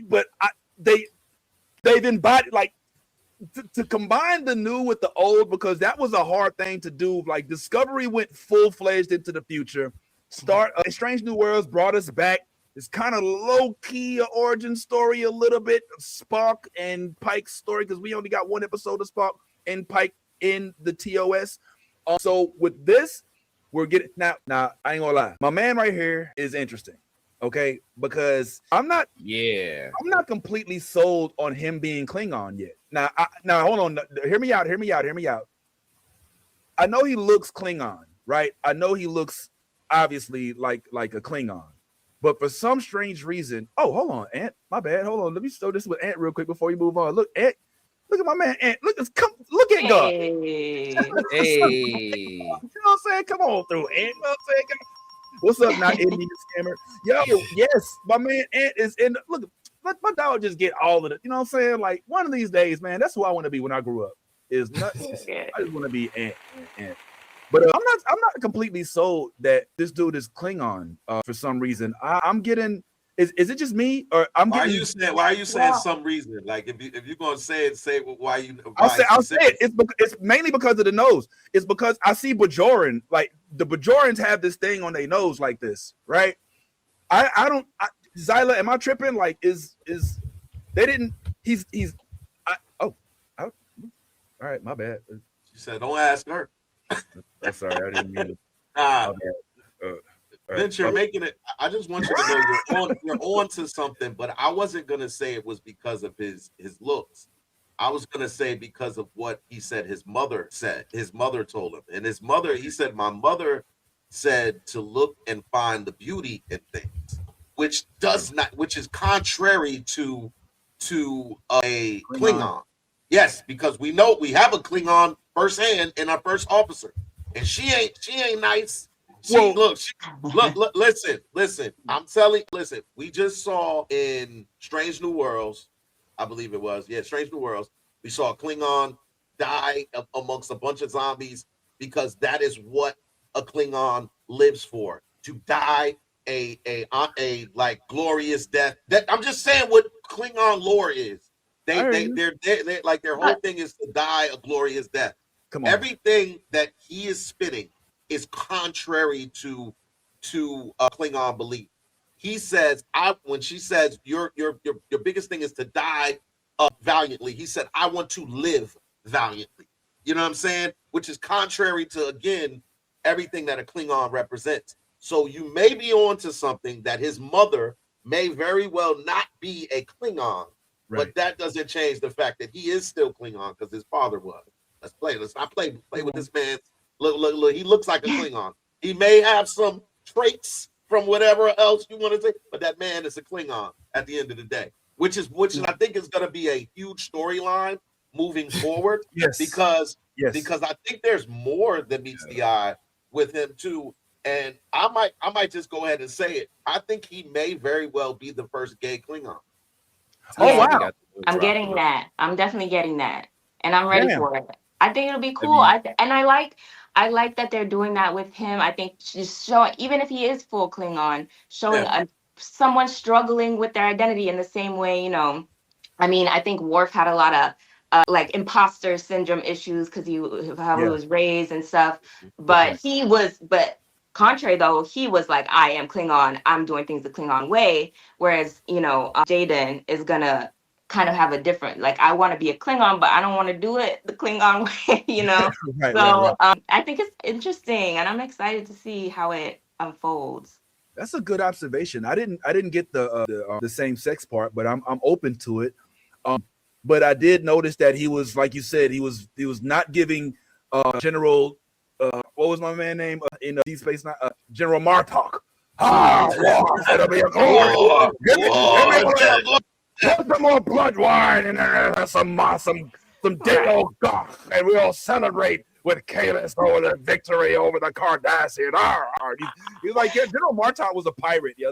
but they've embodied like to combine the new with the old, because that was a hard thing to do. Like Discovery went full-fledged into the future. Strange New Worlds brought us back. It's kind of low-key origin story, a little bit of Spock and Pike's story, because we only got one episode of Spock and Pike in the TOS. So with this, we're getting now. I ain't gonna lie, my man right here is interesting. Okay, because I'm not completely sold on him being Klingon yet. Now hold on, hear me out. I know he looks Klingon, right? I know he looks obviously like a Klingon, but for some strange reason, hold on, Ant, my bad. Hold on, let me show this with Ant real quick before you move on. Look, Ant, look at my man, Ant. Look at God. Hey. You know what I'm saying? Come on through, Ant. You know what I'm saying? What's up, not Indian scammer? Yo, yes, my man Ant is in. Look, let my dog just get all of it. You know what I'm saying? Like one of these days, man, that's who I want to be when I grew up. I just want to be Ant. But I'm not completely sold that this dude is Klingon for some reason. I'm getting. Is it just me, or Why are you saying some reason? Like if you're gonna say it, say why you. I'll say it. It's mainly because of the nose. It's because I see Bajoran, like the Bajorans have this thing on their nose like this, right? I don't. Zyla, am I tripping? Like is they didn't? All right, my bad. She said, "Don't ask her." I'm sorry, I didn't mean to. Vince, you're making it. I just want you to know you're on to something, but I wasn't gonna say it was because of his looks. I was gonna say because of what he said his mother said. His mother told him. And his mother, he said, my mother said to look and find the beauty in things, which is contrary to a Klingon. Yes, because we know we have a Klingon firsthand in our first officer. And she ain't nice. Look, listen. I'm telling, listen. We just saw in Strange New Worlds, I believe it was, Strange New Worlds. We saw a Klingon die amongst a bunch of zombies because that is what a Klingon lives for: to die a like glorious death. That I'm just saying what Klingon lore is. They're like their whole thing is to die a glorious death. Come on. Everything that he is spitting is contrary to Klingon belief. He says, when she says your biggest thing is to die valiantly, he said, I want to live valiantly. You know what I'm saying? Which is contrary to, again, everything that a Klingon represents. So you may be onto something that his mother may very well not be a Klingon, but that doesn't change the fact that he is still Klingon because his father was. Let's not play with this man. Look, he looks like a Klingon. He may have some traits from whatever else you want to say, but that man is a Klingon at the end of the day, which I think is going to be a huge storyline moving forward. Because I think there's more than meets the eye with him too. And I might just go ahead and say it. I think he may very well be the first gay Klingon. Oh wow! I'm getting that. I'm definitely getting that, and I'm ready for it. I think it'll be cool. I like that they're doing that with him. I think just showing, even if he is full Klingon, showing someone struggling with their identity in the same way, I mean, I think Worf had a lot of like imposter syndrome issues because he was raised and stuff. But contrary though, he was like, I am Klingon. I'm doing things the Klingon way. Whereas, Jaden is gonna kind of have a different, like, I want to be a Klingon, but I don't want to do it the Klingon way, right. I think it's interesting, and I'm excited to see how it unfolds. That's a good observation. I didn't get the same sex part, but I'm open to it. But I did notice that he was, like you said, he was not giving General what was my man name in Deep Space Nine? General Martok. Put some more blood wine and some dead old goth, and we'll celebrate with Kalis over the victory over the Cardassian. He's like, General Martok was a pirate. Yeah,